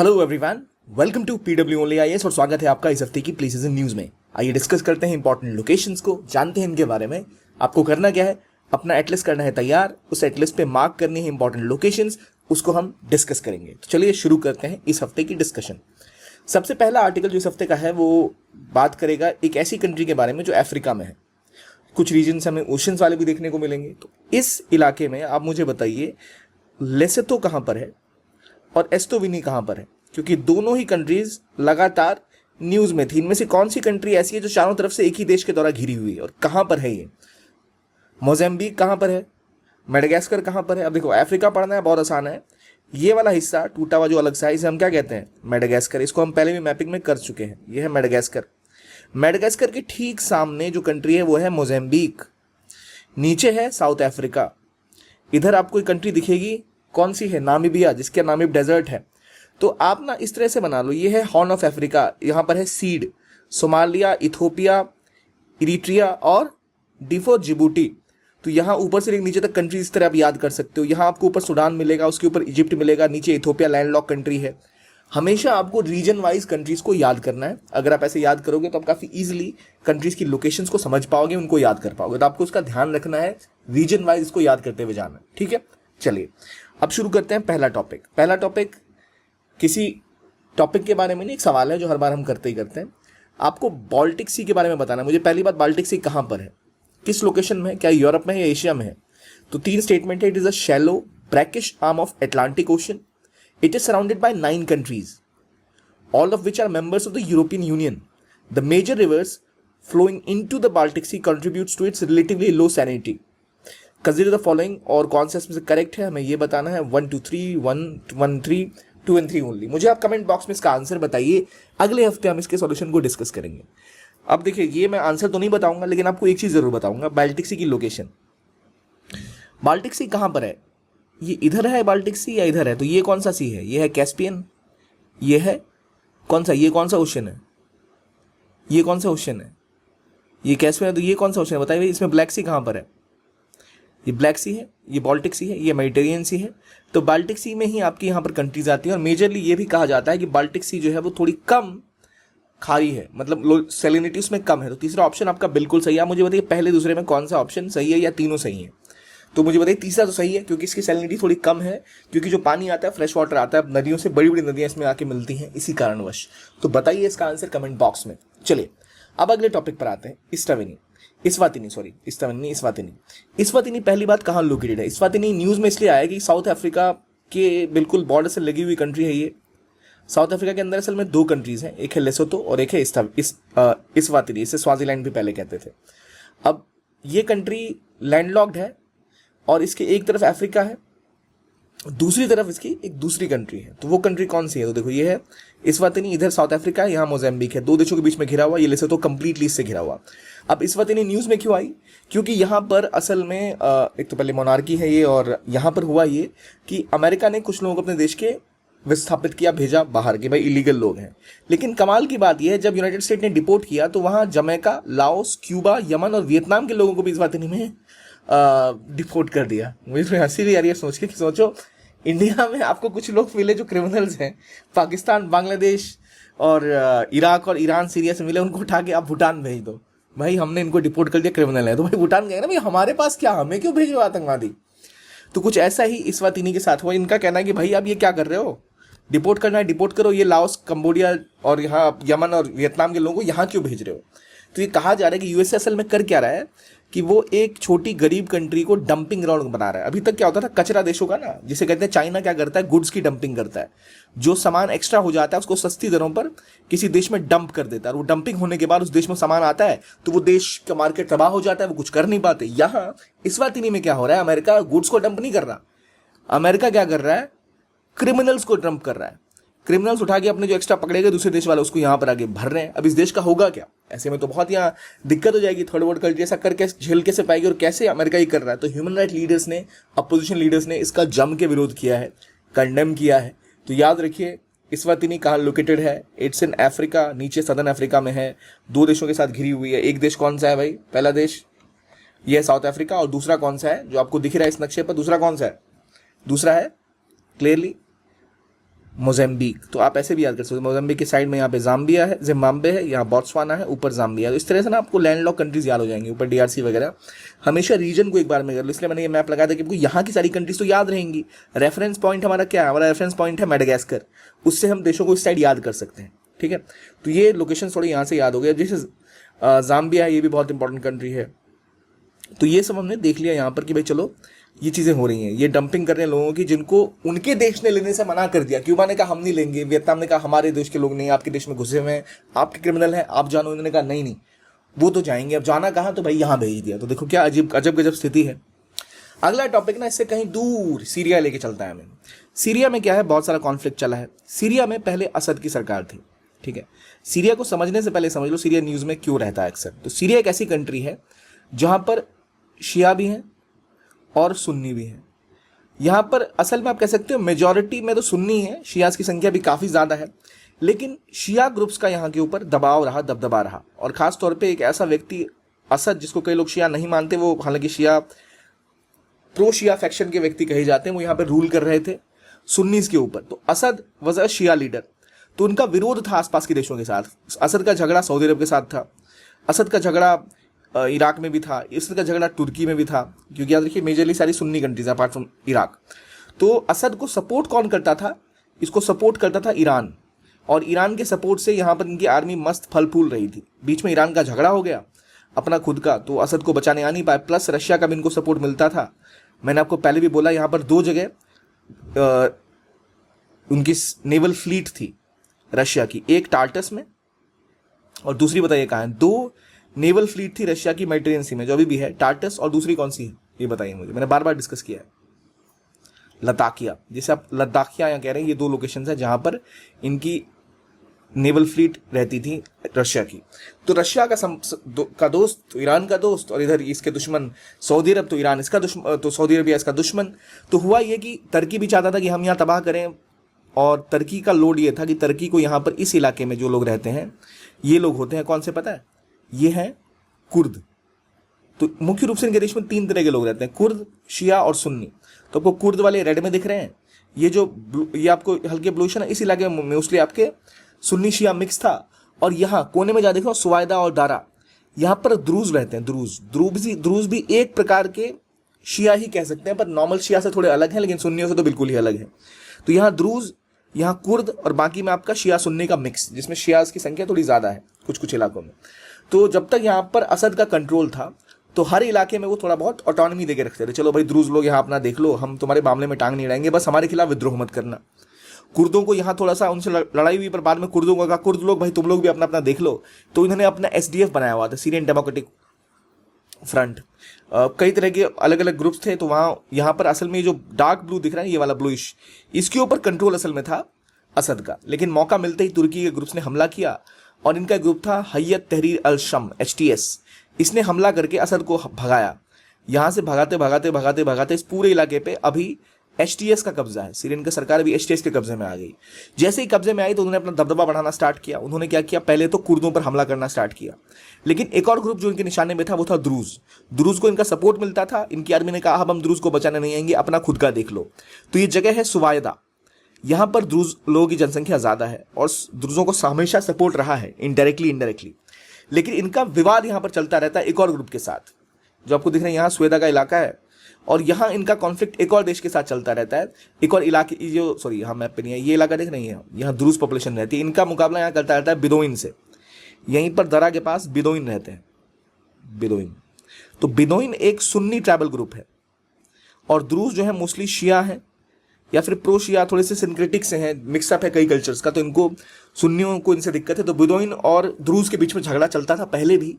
Hello everyone, welcome to PW only IAS और स्वागत है आपका इस हफ्ते की प्लेसेस इन न्यूज में। आइए डिस्कस करते हैं इंपॉर्टेंट लोकेशंस को, जानते हैं इनके बारे में। आपको करना क्या है, अपना एटलिस्ट करना है तैयार, उस एटलिस्ट पे मार्क करनी है इंपॉर्टेंट लोकेशंस, उसको हम डिस्कस करेंगे। तो चलिए शुरू करते हैं इस हफ्ते की डिस्कशन। सबसे पहला आर्टिकल जो इस हफ्ते का है वो बात करेगा एक ऐसी कंट्री के बारे में जो अफ्रीका में है। कुछ रीजन्स हमें ओशंस वाले भी देखने को मिलेंगे। तो इस इलाके में आप मुझे बताइए लेसोथो कहाँ पर है और एस्टोविनी कहाँ पर है, क्योंकि दोनों ही कंट्रीज लगातार न्यूज में थी। इनमें से कौन सी कंट्री ऐसी है जो चारों तरफ से एक ही देश के द्वारा घिरी हुई है और कहाँ पर है ये? मोज़ेम्बिक कहाँ पर है, मेडागास्कर कहाँ पर है? अब देखो अफ्रीका पढ़ना है बहुत आसान है। ये वाला हिस्सा टूटा हुआ जो अलग सा है इसे हम क्या कहते हैं? मेडागास्कर। इसको हम पहले भी मैपिंग में कर चुके हैं। ये है मेडागास्कर। मेडागास्कर के ठीक सामने जो कंट्री है वो है मोज़ेम्बिक। नीचे है साउथ अफ्रीका। इधर आपको एक कंट्री दिखेगी, कौन सी है? नामीबिया, जिसके नामीब डेजर्ट है। तो आप ना इस तरह से बना लो, ये है हॉर्न ऑफ अफ्रीका, यहाँ पर है सीड, सोमालिया, इथोपिया, इरिट्रिया और डिफो जिबूटी। तो यहाँ ऊपर से नीचे तक कंट्री इस तरह आप याद कर सकते हो। यहाँ आपको ऊपर सूडान मिलेगा, उसके ऊपर इजिप्ट मिलेगा, नीचे इथोपिया लैंडलॉक कंट्री है। हमेशा आपको रीजन वाइज कंट्रीज को याद करना है। अगर आप ऐसे याद करोगे तो आप काफी इजीली कंट्रीज की लोकेशंस को समझ पाओगे, उनको याद कर पाओगे। तो आपको उसका ध्यान रखना है, रीजन वाइज इसको याद करते हुए जाना है। ठीक है, चलिए अब शुरू करते हैं पहला टॉपिक। पहला टॉपिक किसी टॉपिक के बारे में नहीं, एक सवाल है जो हर बार हम करते ही करते हैं। आपको बाल्टिक सी के बारे में बताना है मुझे। पहली बात, बाल्टिक सी कहाँ पर है, किस लोकेशन में है, क्या यूरोप में है या एशिया में है? तो तीन स्टेटमेंट है। It is a shallow brackish arm of Atlantic ocean. It is surrounded by 9 countries, all of which are members of the European Union. The major rivers flowing into the Baltic Sea contributes to its relatively low salinity. Consider the following, और कौन सा इसमें से correct है हमें ये बताना है। 1 2 3 1 1 3 2 and 3 ओनली। मुझे आप कमेंट बॉक्स में इसका आंसर बताइए। अगले हफ्ते हम इसके सॉल्यूशन को डिस्कस करेंगे। अब देखिए, ये मैं आंसर तो नहीं बताऊंगा, लेकिन आपको एक चीज जरूर बताऊंगा, बाल्टिक सी की लोकेशन। बाल्टिक सी कहाँ पर है? ये इधर है बाल्टिक सी या इधर है? तो ये कौन सा सी है? ये है कैस्पियन। ये है कौन सा? ये कौन सा ओशन है? ये कौन सा ओशन है? ये कैस्पियन है। तो ये कौन सा ओशन है बताइए? इसमें ब्लैक सी कहाँ पर है? ये ब्लैक सी है, ये बाल्टिक सी है, ये मेडिटेरियन सी है। तो बाल्टिक सी में ही आपकी यहाँ पर कंट्रीज आती हैं। और मेजरली ये भी कहा जाता है कि बाल्टिक सी जो है वो थोड़ी कम खारी है, मतलब सैलिनिटी उसमें कम है। तो तीसरा ऑप्शन आपका बिल्कुल सही है। आप मुझे बताइए पहले दूसरे में कौन सा ऑप्शन सही है या तीनों सही है? तो मुझे बताइए तीसरा तो सही है, क्योंकि इसकी सैलिनिटी थोड़ी कम है, क्योंकि जो पानी आता है फ्रेश वाटर आता है नदियों से, बड़ी बड़ी नदियां इसमें आके मिलती हैं इसी कारणवश। तो बताइए इसका आंसर कमेंट बॉक्स में। चलिए अब अगले टॉपिक पर आते हैं। इस्वातिनी पहली बात कहाँ लोकेटेड है? इस्वातिनी न्यूज में इसलिए आया कि साउथ अफ्रीका के बिल्कुल बॉर्डर से लगी हुई कंट्री है ये। साउथ अफ्रीका के अंदर असल में 2 कंट्रीज हैं, एक है लेसोथो और एक है इस्वातिनी। इसे स्वाजीलैंड भी पहले कहते थे। अब ये कंट्री लैंडलॉक्ड है और इसके एक तरफ अफ्रीका है, दूसरी तरफ इसकी एक दूसरी कंट्री है। तो वो कंट्री कौन सी है? तो देखो ये है इस्वातिनी, इधर साउथ अफ्रीका है, यहाँ मोज़ेम्बिक है। 2 देशों के बीच में घिरा हुआ। ये लेसोथो कंप्लीटली इससे घिरा हुआ। अब इस्वातिनी न्यूज में क्यों आई? क्योंकि यहाँ पर असल में एक तो पहले मोनार्की है ये, और यहाँ पर हुआ ये कि अमेरिका ने कुछ लोगों को अपने देश के विस्थापित किया, भेजा बाहर के, भाई इलीगल लोग हैं। लेकिन कमाल की बात यह है, जब यूनाइटेड स्टेट ने डिपोर्ट किया तो वहाँ जमैका, लाओस, क्यूबा, यमन और वियतनाम के लोगों को भी इस्वातिनी में डिपोर्ट कर दिया। मुझे थोड़ी हंसी भी आ रही है सोच के कि सोचो इंडिया में आपको कुछ लोग मिले जो क्रिमिनल्स हैं, पाकिस्तान, बांग्लादेश और इराक और ईरान, सीरिया से मिले, उनको उठा के आप भूटान भेज दो। भाई हमने इनको डिपोर्ट कर दिया, क्रिमिनल है। तो भाई भूटान गए ना, भाई हमारे पास क्या, हमें क्यों भेजो आतंकवादी? तो कुछ ऐसा ही इस्वातिनी के साथ हुआ। इनका कहना है कि भाई आप ये क्या कर रहे हो, डिपोर्ट करना है डिपोर्ट करो, ये लाओस, कंबोडिया और यहाँ यमन और वियतनाम के लोगों को यहाँ क्यों भेज रहे हो? तो ये कहा जा रहा है कि यूएसए असल में कर क्या रहा है कि वो एक छोटी गरीब कंट्री को डंपिंग ग्राउंड बना रहा है। अभी तक क्या होता था, कचरा देशों का ना, जिसे कहते हैं, चाइना क्या करता है, गुड्स की डंपिंग करता है। जो सामान एक्स्ट्रा हो जाता है उसको सस्ती दरों पर किसी देश में डंप कर देता है, और वो डंपिंग होने के बाद उस देश में सामान आता है तो वो देश का मार्केट तबाह हो जाता है, वो कुछ कर नहीं पाते। यहाँ इस्वातिनी में क्या हो रहा है, अमेरिका गुड्स को डंप नहीं कर रहा, अमेरिका क्या कर रहा है, क्रिमिनल्स को डंप कर रहा है। क्रिमिनल्स उठा के अपने जो एक्स्ट्रा पकड़े गए दूसरे देश वाले, उसको यहाँ पर आगे भर रहे हैं। अब इस देश का होगा क्या? ऐसे में तो बहुत यहाँ दिक्कत हो जाएगी। थर्ड वर्ल्ड कंट्री ऐसा करके झेल कैसे पाएगी, और कैसे अमेरिका ही कर रहा है? तो ह्यूमन राइट लीडर्स ने, अपोजिशन लीडर्स ने इसका जम के विरोध किया है, कंडेम किया है। तो याद रखिए इस्वातिनी कहाँ लोकेटेड है? इट्स इन अफ्रीका, नीचे सदर्न अफ्रीका में है, 2 देशों के साथ घिरी हुई है। एक देश कौन सा है भाई? पहला देश ये है साउथ अफ्रीका, और दूसरा कौन सा है जो आपको दिख रहा है इस नक्शे पर? दूसरा कौन सा है? दूसरा है क्लियरली मोज़ेम्बिक, तो आप ऐसे भी याद कर सकते हो। मोज़ेम्बिक की साइड में यहाँ पे जाम्बिया है, जिम्बाब्वे है, यहाँ बोत्सवाना है, ऊपर जाम्बिया। तो इस तरह से ना आपको लैंडलॉक कंट्रीज याद हो जाएंगी, ऊपर डीआरसी वगैरह। हमेशा रीजन को एक बार में कर लो, इसलिए मैंने ये मैप लगा दिया कि यहाँ की सारी कंट्रीज तो याद रहेंगी। रेफरेंस पॉइंट हमारा क्या है? हमारा रेफरेंस पॉइंट है मेडागास्कर, उससे हम देशों को इस साइड याद कर सकते हैं। ठीक है, तो ये लोकेशन थोड़ी यहाँ से याद हो गया। जैसे जाम्बिया है, ये भी बहुत इंपॉर्टेंट कंट्री है। तो ये सब हमने देख लिया यहाँ पर कि भाई चलो ये चीज़ें हो रही हैं, ये डंपिंग कर रहे हैं लोगों की जिनको उनके देश ने लेने से मना कर दिया। क्यूबा ने कहा हम नहीं लेंगे, वियतनाम ने कहा हमारे देश के लोग नहीं, आपके देश में घुसे हुए हैं, आपके क्रिमिनल हैं, आप जानो। इन्होंने कहा नहीं नहीं वो तो जाएंगे, अब जाना कहाँ, तो भाई यहाँ भेज दिया। तो देखो क्या अजीब अजब गजब स्थिति है। अगला टॉपिक ना इससे कहीं दूर सीरिया लेके चलता है हमें। सीरिया में क्या है, बहुत सारा कॉन्फ्लिक्ट चला है। सीरिया में पहले असद की सरकार थी। ठीक है, सीरिया को समझने से पहले समझ लो सीरिया न्यूज़ में क्यों रहता है अक्सर। तो सीरिया एक ऐसी कंट्री है जहाँ पर शिया भी हैं और सुन्नी भी हैं। यहाँ पर असल में आप कह सकते हो मेजॉरिटी में तो सुन्नी है, शियाज की संख्या भी काफ़ी ज़्यादा है, लेकिन शिया ग्रुप्स का यहाँ के ऊपर दबाव रहा, दबदबा रहा। और ख़ास तौर पे एक ऐसा व्यक्ति असद, जिसको कई लोग शिया नहीं मानते, वो हालांकि शिया प्रो शिया फैक्शन के व्यक्ति कहे जाते हैं, वो यहाँ पर रूल कर रहे थे सुन्नीस के ऊपर। तो Assad was a Shia leader, तो उनका विरोध था आसपास के देशों के साथ। असद का झगड़ा सऊदी अरब के साथ था, असद का झगड़ा इराक में भी था, असद का झगड़ा तुर्की में भी था, क्योंकि याद रखिए मेजरली सारी Sunni countries apart from Iraq. तो असद को सपोर्ट कौन करता था? इसको सपोर्ट करता था ईरान, और ईरान के सपोर्ट से यहाँ पर इनकी आर्मी मस्त फल फूल रही थी। बीच में ईरान का झगड़ा हो गया अपना खुद का, तो असद को बचाने आ नहीं पाए, प्लस रशिया का भी इनको सपोर्ट मिलता था। मैंने आपको पहले भी बोला यहाँ पर दो जगह उनकी नेवल फ्लीट थी रशिया की, एक टार्टस में और दूसरी बताइए कहाँ है। दो नेवल फ्लीट थी रशिया की मेडिटेरियन सी में, जो अभी भी है, टार्टस, और दूसरी कौन सी है ये बताइए मुझे, मैंने बार बार डिस्कस किया है। लद्दाखिया, जिसे आप लद्दाखिया यहाँ कह रहे हैं, ये दो लोकेशन है जहाँ पर इनकी नेवल फ्लीट रहती थी रशिया की। तो रशिया का दोस्त तो ईरान का दोस्त, और इधर इसके दुश्मन सऊदी अरब, तो ईरान इसका दुश्मन, तो सऊदी अरबिया इसका दुश्मन। तो हुआ ये कि तुर्की भी चाहता था कि हम यहाँ तबाह करें, और तुर्की का लोड ये था कि तुर्की को यहाँ पर इस इलाके में जो लोग रहते हैं, ये लोग होते हैं कौन से पता है? ये हैं कुर्द। तो मुख्य रूप से इनके देश में तीन तरह के लोग रहते हैं, कुर्द, शिया और सुन्नी। तो आपको कुर्द वाले रेड में दिख रहे हैं, ये आपको हल्के ब्लूइश है ना, इस इलाके में मोस्टली आपके सुन्नी शिया मिक्स था। और यहाँ कोने में जा देखो सुवायदा और दारा, यहाँ पर द्रूज रहते हैं। द्रूज भी एक प्रकार के शिया ही कह सकते हैं, पर नॉर्मल शिया से थोड़े अलग हैं, लेकिन सुन्नियों से तो बिल्कुल ही अलग है। तो यहाँ द्रूज, यहाँ कुर्द, और बाकी में आपका शिया सुन्नी का मिक्स, जिसमें शियाज की संख्या थोड़ी ज़्यादा है कुछ कुछ इलाकों में। तो जब तक यहाँ पर असद का कंट्रोल था, तो हर इलाके में वो थोड़ा बहुत ऑटोनॉमी देके रखते थे। चलो भाई द्रूज लोग यहाँ अपना देख लो, हम तुम्हारे मामले में टांग नहीं अड़ाएंगे, बस हमारे खिलाफ विद्रोह मत करना। कुर्दों को यहाँ थोड़ा सा उनसे लड़ाई हुई, पर बाद में कुर्दों को कहा कुर्द लोग भाई तुम लोग भी अपना अपना देख लो। तो इन्होंने अपना SDF बनाया हुआ था, सीरियन डेमोक्रेटिक फ्रंट। कई तरह के अलग अलग ग्रुप्स थे। तो वहाँ यहाँ पर असल में जो डार्क ब्लू दिख रहा है, ये वाला ब्लूइश, इसके ऊपर कंट्रोल असल में था असद का। लेकिन मौका मिलते ही तुर्की के ग्रुप्स ने हमला किया, और इनका ग्रुप था हैयत तहरीर अल शम, HTS। इसने हमला करके असद को भगाया। यहाँ से भगाते इस पूरे इलाके पे अभी HTS का कब्जा है। सीरियन की सरकार भी HTS के कब्जे में आ गई। जैसे ही कब्जे में आई तो उन्होंने अपना दबदबा बढ़ाना स्टार्ट किया। उन्होंने क्या किया, पहले तो कुर्दों पर हमला करना स्टार्ट किया, लेकिन एक और ग्रुप जो इनके निशाने में था वो था द्रूज को इनका सपोर्ट मिलता था। इनकी आर्मी ने कहा अब हम द्रूज को बचाने नहीं आएंगे, अपना खुद का देख लो। तो ये जगह है सुवायदा, यहाँ पर द्रूज लोगों की जनसंख्या ज़्यादा है, और द्रूजों को हमेशा सपोर्ट रहा है इनडायरेक्टली। लेकिन इनका विवाद यहाँ पर चलता रहता है एक और ग्रुप के साथ, जो आपको दिख रहे हैं यहाँ सुवेदा का इलाका है, और यहाँ इनका कॉन्फ्लिक्ट एक और देश के साथ चलता रहता है। एक और इलाके जो यहाँ मैप पे नहीं है, ये इलाका देख रही है, यहाँ द्रूज पॉपुलेशन रहती है। इनका मुकाबला यहाँ चलता रहता है बिदोइन से। यहीं पर दरा के पास बिदोइन रहते हैं, बिदोइन। तो बिदोइन एक सुन्नी ट्राइबल ग्रुप है, और द्रूज जो है मोस्टली शिया है, या फिर प्रो शिया, थोड़े से सिंक्रेटिक से हैं, मिक्सअप है कई कल्चर्स का। तो इनको सुन्नियों को इनसे दिक्कत है। तो बिदोइन और द्रूज के बीच में झगड़ा चलता था पहले भी,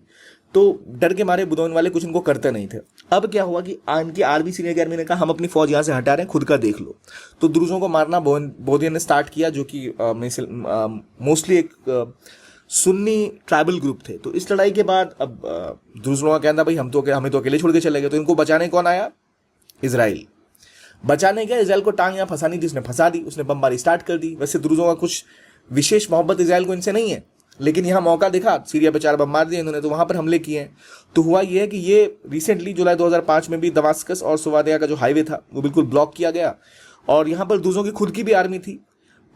तो डर के मारे बिदोइन वाले कुछ इनको करते नहीं थे। अब क्या हुआ कि इनकी आर्मी, सीनियर आर्मी ने कहा हम अपनी फौज यहाँ से हटा रहे हैं, खुद का देख लो। तो द्रूजों को मारना बोधियन ने स्टार्ट किया, जो कि मोस्टली एक सुन्नी ट्राइबल ग्रुप थे। तो इस लड़ाई के बाद अब द्रूज लोगों का कहना भाई हमें तो अकेले छोड़ के चले गए। तो इनको बचाने कौन आया? इजराइल बचाने गया। इजराइल को टांग यहाँ फंसानी थी, उसने फंसा दी, उसने बमबारी स्टार्ट कर दी। वैसे द्रूजों का कुछ विशेष मोहब्बत इजराइल को इनसे नहीं है, लेकिन यहाँ मौका दिखा, सीरिया पे 4 बम मार दिए इन्होंने, तो वहाँ पर हमले किए हैं। तो हुआ ये है कि ये रिसेंटली जुलाई 2005 में भी दमास्कस और सुवादिया का जो हाईवे था वो बिल्कुल ब्लॉक किया गया, और यहाँ पर द्रूजों की खुद की भी आर्मी थी।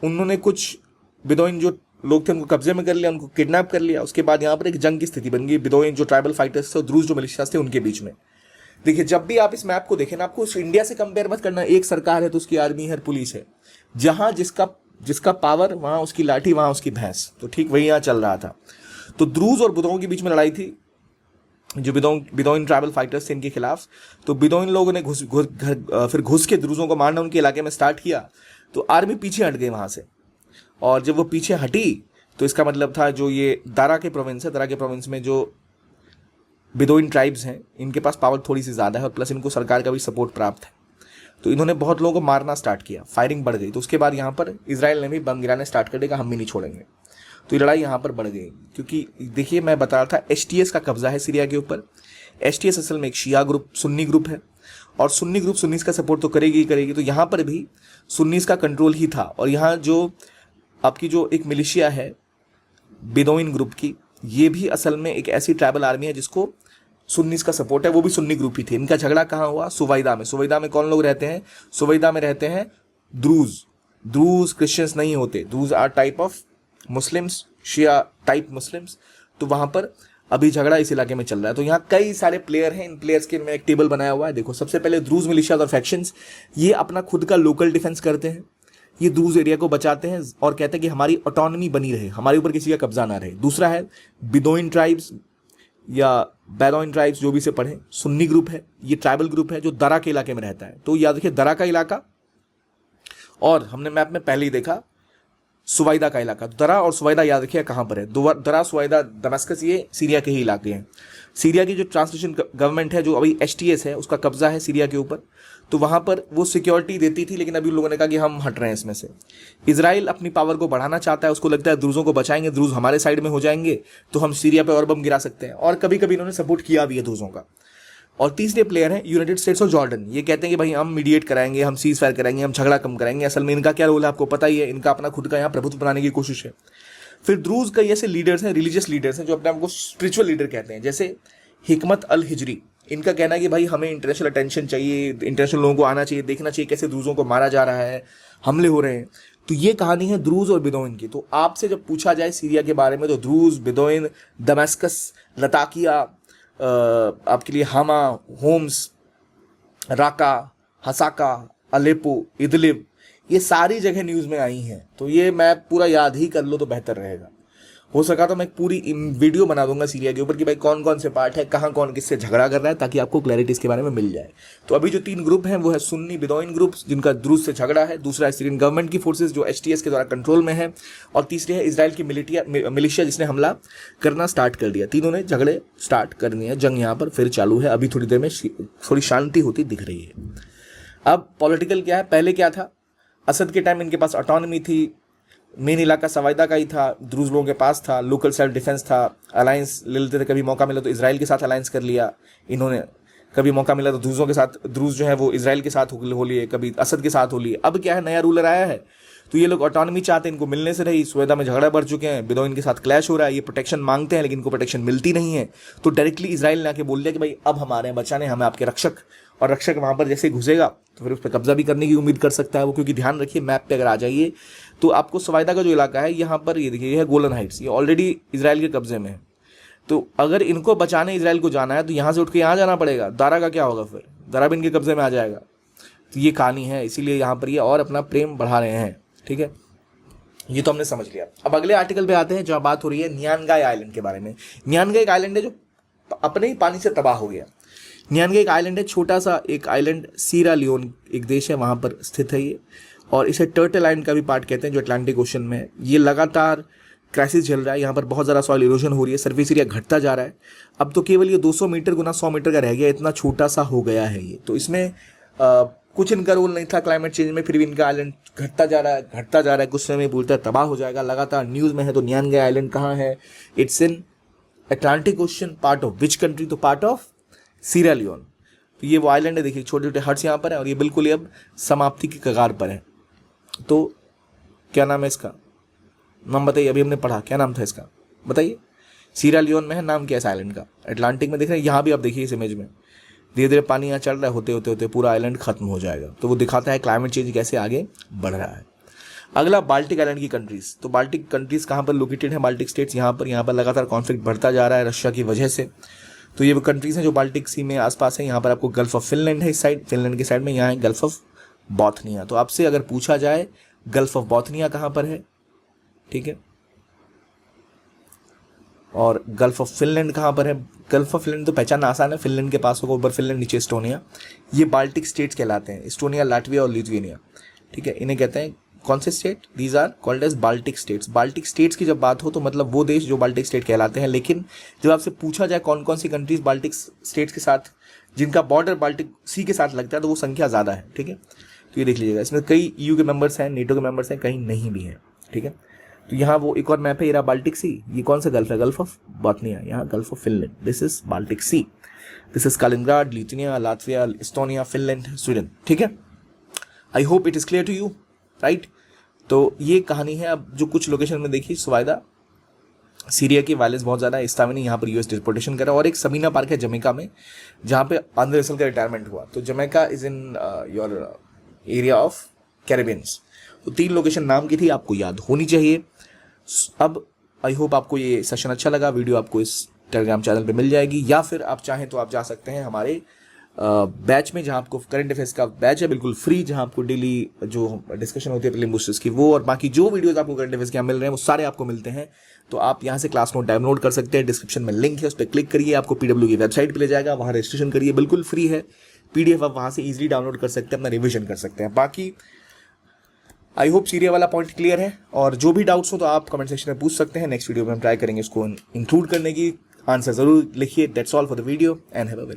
उन्होंने कुछ बिदोइन जो लोग थे उनको कब्जे में कर लिया, उनको किडनैप कर लिया। उसके बाद यहाँ पर एक जंग की स्थिति बन गई बिदोइन जो ट्राइबल फाइटर्स थे और द्रूज जो मिलिशियाज थे उनके बीच में। देखिए, जब भी आप इस मैप को देखें ना, आपको इंडिया से कंपेयर मत करना। एक सरकार है तो उसकी आर्मी है, पुलिस है, जहां जिसका पावर वहां उसकी लाठी, वहां उसकी भैंस। तो ठीक वही यहां चल रहा था। तो द्रूज और बुदों के बीच में लड़ाई थी, जो बिदोइन ट्राइबल फाइटर्स थे इनके खिलाफ। तो बिदोइन लोगों ने फिर घुस के द्रूजों को मारना उनके इलाके में स्टार्ट किया। तो आर्मी पीछे हट गई वहां से, और जब वो पीछे हटी तो इसका मतलब था जो ये दारा के प्रोविंस है, दारा के प्रोविंस में जो बिदोइन ट्राइब्स हैं, इनके पास पावर थोड़ी सी ज़्यादा है और प्लस इनको सरकार का भी सपोर्ट प्राप्त है। तो इन्होंने बहुत लोगों को मारना स्टार्ट किया, फायरिंग बढ़ गई। तो उसके बाद यहाँ पर इजराइल ने भी बम गिराने स्टार्ट कर देगा, हम भी नहीं छोड़ेंगे। तो ये लड़ाई यहाँ पर बढ़ गई, क्योंकि देखिए मैं बता रहा था एसटीएस का कब्जा है सीरिया के ऊपर। एसटीएस असल में एक शिया ग्रुप, सुन्नी ग्रुप है, और सुन्नी ग्रुप सुन्नीस का सपोर्ट तो करेगी ही करेगी। तो यहाँ पर भी सुन्नीस का कंट्रोल ही था। और यहाँ जो आपकी जो एक मिलिशिया है बिदोइन ग्रुप की, ये भी असल में एक ऐसी ट्राइबल आर्मी है जिसको सुन्नीस का सपोर्ट है, वो भी सुन्नी ग्रुप ही थे। इनका झगड़ा कहाँ हुआ? सुवैदा में। सुवैदा में कौन लोग रहते हैं? सुवैदा में रहते हैं द्रूज। द्रूज क्रिश्चियंस नहीं होते, Druze are type of Muslims, Shia type Muslims. तो वहां पर अभी झगड़ा इस इलाके में चल रहा है। तो यहाँ कई सारे प्लेयर हैं, इन प्लेयर्स के मैं एक टेबल बनाया हुआ है। देखो, सबसे पहले द्रूज मिलिशियाज और फैक्शंस, ये अपना खुद का लोकल डिफेंस करते हैं, ये द्रूज एरिया को बचाते हैं और कहते हैं कि हमारी ऑटोनॉमी बनी रहे, हमारे ऊपर किसी का कब्जा ना रहे। दूसरा है बिदोइन ट्राइब्स या बेदोइन ट्राइब्स, जो भी से पढ़े, सुन्नी ग्रुप है, ये ट्राइबल ग्रुप है जो दरा के इलाके में रहता है। तो याद रखिए दरा का इलाका, और हमने मैप में पहले ही देखा सुवैदा का इलाका। दरा और सुवैदा याद रखिए कहाँ पर है। दरा, सुवैदा, दमिश्क, ये सीरिया के ही इलाके हैं। सीरिया की जो ट्रांसलेशन गवर्नमेंट है, जो अभी एसटीएस है, उसका कब्जा है सीरिया के ऊपर। तो वहां पर वो सिक्योरिटी देती थी, लेकिन अभी लोगों ने कहा कि हम हट रहे हैं इसमें से। इजराइल अपनी पावर को बढ़ाना चाहता है, उसको लगता है द्रूजों को बचाएंगे, द्रूज हमारे साइड में हो जाएंगे तो हम सीरिया पे और बम गिरा सकते हैं, और कभी कभी इन्होंने सपोर्ट किया भी है द्रूजों का। और तीसरे प्लेयर हैं यूनाइटेड स्टेट्स और जॉर्डन। ये कहते हैं कि भाई हम मीडिएट कराएंगे, हम सीज फायर कराएंगे, हम झगड़ा कम कराएंगे। असल में इनका क्या रोल है आपको पता ही है, इनका अपना खुद का यहाँ प्रभुत्व बनाने की कोशिश है। फिर द्रूज कई ऐसे लीडर्स हैं, रिलीजियस लीडर्स हैं, जो अपने आप को स्पिरिचुअल लीडर कहते हैं, जैसे हिकमत अल हिजरी। इनका कहना है कि भाई हमें इंटरनेशनल अटेंशन चाहिए, इंटरनेशनल लोगों को आना चाहिए, देखना चाहिए कैसे द्रूजों को मारा जा रहा है, हमले हो रहे हैं। तो ये कहानी है द्रूज और बिदोइन की। तो आपसे जब पूछा जाए सीरिया के बारे में, तो द्रूज, बिदोइन, दमिश्कस, लताकिया, आपके लिए हामा, होम्स, राका, हसाका, अलेपो, इदलिब, ये सारी जगह न्यूज़ में आई हैं। तो ये मैप पूरा याद ही कर लो तो बेहतर रहेगा। हो सका तो मैं पूरी वीडियो बना दूंगा सीरिया के ऊपर कि भाई कौन कौन से पार्ट है, कहाँ कौन किससे झगड़ा कर रहा है, ताकि आपको क्लैरिटी इसके बारे में मिल जाए। तो अभी जो 3 ग्रुप हैं वो है सुन्नी बिदोइन ग्रुप, जिनका द्रूज से झगड़ा है। दूसरा है सीरियन गवर्नमेंट की फोर्सेज जो एसटीएस के द्वारा कंट्रोल में है। और तीसरी है इजराइल की मिलिशिया जिसने हमला करना स्टार्ट कर दिया। तीनों ने झगड़े स्टार्ट करनी है, जंग यहाँ पर फिर चालू है। अभी थोड़ी देर में थोड़ी शांति होती दिख रही है। अब पॉलिटिकल क्या है, पहले क्या था, असद के टाइम इनके पास ऑटोनॉमी थी, मेन इलाका सवैदा का ही था, द्रूज लोगों के पास था, लोकल सेल्फ डिफेंस था, अलायंस ले लेते थे, कभी मौका मिला तो इजराइल के साथ अलायंस कर लिया इन्होंने, कभी मौका मिला तो द्रूजों के साथ, द्रूज जो है वो इजराइल के साथ हो लिए, कभी असद के साथ हो लिए। अब क्या है, नया रूलर आया है तो ये लोग ऑटोनॉमी चाहते हैं, इनको मिलने से रही। सुवेदा में झगड़ा बढ़ चुके हैं, बिदोइन के साथ क्लैश हो रहा है, ये प्रोटेक्शन मांगते हैं लेकिन इनको प्रोटेक्शन मिलती नहीं है। तो डायरेक्टली इजराइल ने आके बोल दिया कि भाई अब हमारे बचाने, हमें आपके रक्षक, और रक्षक वहां पर जैसे घुसेगा तो फिर उस पर कब्जा भी करने की उम्मीद कर सकता है वो। क्योंकि ध्यान रखिए मैप पे अगर आ जाइए तो आपको सवैदा का जो इलाका है यहाँ पर, ये देखिए, ये है गोलन हाइट्स, ये ऑलरेडी इजराइल के कब्जे में है। तो अगर इनको बचाने इजराइल को जाना है तो यहाँ से उठ के यहाँ जाना पड़ेगा। दारा का क्या होगा, फिर दारा भी इनके कब्जे में आ जाएगा। तो ये कहानी है, इसीलिए यहाँ पर ये और अपना प्रेम बढ़ा रहे हैं। ठीक है, ये तो हमने समझ लिया। अब अगले आर्टिकल पे आते हैं जहाँ बात हो रही है न्यानगाई आइलैंड के बारे में। न्यानगाई एक आइलैंड है जो अपने ही पानी से तबाह हो गया। न्यानगाई एक आइलैंड है, छोटा सा एक आइलैंड, सीरा लियोन एक देश है, वहाँ पर स्थित है ये। और इसे टर्टल आइलैंड का भी पार्ट कहते हैं, जो अटलांटिक ओशन में है। ये लगातार क्राइसिस चल रहा है, यहाँ पर बहुत ज़्यादा सॉइल इरोजन हो रही है, सर्फेस एरिया घटता जा रहा है। अब तो केवल ये 200 मीटर गुना 100 मीटर का रह गया, इतना छोटा सा हो गया है ये। तो इसमें कुछ इनका रोल नहीं था क्लाइमेट चेंज में, फिर भी इनका आइलैंड घटता जा रहा है, कुछ समय में बोलता है तबाह हो जाएगा, लगातार न्यूज़ में है। तो न्यानगाई आइलैंड कहाँ है? It's in Atlantic ocean, part of which country? तो पार्ट ऑफ सीरा लियोन। तो ये वो आइलैंड है, देखिए छोटे छोटे हट्स यहाँ पर है, और ये बिल्कुल ही अब समाप्ति की कगार पर है। तो क्या नाम है इसका, नाम बताइए, अभी हमने पढ़ा, क्या नाम था इसका बताइए। सीरा लियोन में है, नाम क्या है इस आइलैंड का? अटलांटिक में दिख रहे हैं, यहाँ भी आप देखिए इस इमेज में धीरे धीरे पानी यहाँ चल रहा है, होते होते होते पूरा आइलैंड खत्म हो जाएगा। तो वो दिखाता है क्लाइमेट चेंज कैसे आगे बढ़ रहा है। अगला बाल्टिक आइलैंड की कंट्रीज। तो बाल्टिक कंट्रीज कहाँ पर लोकेटेड है? बाल्टिक स्टेट्स यहाँ पर लगातार कॉन्फ्लिक्ट बढ़ता जा रहा है रशिया की वजह से। तो ये वो कंट्रीज हैं जो बाल्टिक सी में आसपास है। यहाँ पर आपको गल्फ ऑफ फिनलैंड है इस साइड, फिनलैंड की साइड में। यहाँ है गल्फ ऑफ बॉथनिया। तो आपसे अगर पूछा जाए गल्फ ऑफ बॉथनिया कहाँ पर है, ठीक है, और गल्फ ऑफ फिनलैंड कहाँ पर है? गल्फ ऑफ फिनलैंड तो पहचानना आसान है, फिनलैंड के पास होगा, ऊपर फिनलैंड, नीचे एस्टोनिया। ये बाल्टिक स्टेट्स कहलाते हैं, एस्टोनिया, लाटविया और लिथुआनिया, ठीक है। इन्हें कहते हैं कौन से state? These are called as Baltic states. Baltic states की जब बात हो तो मतलब वो देश जो बाल्टिक स्टेट कहलाते हैं। लेकिन जब आपसे पूछा जाए कौन कौन सी कंट्रीज बाल्टिक स्टेट्स के साथ, जिनका बॉर्डर बाल्टिक सी के साथ लगता है, तो वो संख्या ज़्यादा है, ठीक है। तो ये देख लीजिएगा, इसमें कई EU के मेंबर्स हैं, नेटो के मेंबर्स हैं, कहीं नहीं भी हैं, ठीक है। तो यहाँ वो एक और मैप है, ये रहा बाल्टिक सी। ये कौन सा गल्फ है? Gulf of Bothnia. यहाँ Gulf of Finland, this is Baltic Sea. This is Kaliningrad, Lithuania, Latvia, Estonia, Finland, Sweden, ठीक है। I hope it is clear to you, right. तो ये कहानी है। अब जो कुछ लोकेशन में देखिए, सुवाइदा, सीरिया की वायलेंस बहुत ज़्यादा है। इस्तामिनी यहाँ पर US डिपोर्टेशन करा। और एक सबीना पार्क है जमैका में, जहाँ पे आंद्रे रसल का रिटायरमेंट हुआ। तो Jamaica is in your area of कैरिबियंस। तो 3 लोकेशन नाम की थी, आपको याद होनी चाहिए। अब आई होप आपको ये सेशन अच्छा लगा। वीडियो आपको इस टेलीग्राम चैनल पे मिल जाएगी, या फिर आप चाहें तो आप जा सकते हैं हमारे बैच में, जहाँ आपको करंट अफेयर्स का बैच है बिल्कुल फ्री, जहाँ आपको डेली जो डिस्कशन होती है प्रीलिम बूस्टर्स की वो, और बाकी जो वीडियोस आपको करंट अफेयर्स के यहाँ मिल रहे हैं वो सारे आपको मिलते हैं। तो आप यहाँ से क्लास नोट डाउनलोड कर सकते हैं। डिस्क्रिप्शन में लिंक है, उस पर क्लिक करिए, आपको PW की वेबसाइट पर ले जाएगा, वहाँ रजिस्ट्रेशन करिए, बिल्कुल फ्री है। PDF आप वहाँ से ईजिली डाउनलोड कर सकते हैं, अपना रिविजन कर सकते हैं। बाकी आई होप सीरिया वाला पॉइंट क्लियर है, और जो भी डाउट्स हो तो आप कमेंट सेक्शन में पूछ सकते हैं। नेक्स्ट वीडियो में हम ट्राई करेंगे इसको इंक्लूड करने की। आंसर जरूर लिखिए। That's all for the video and have a very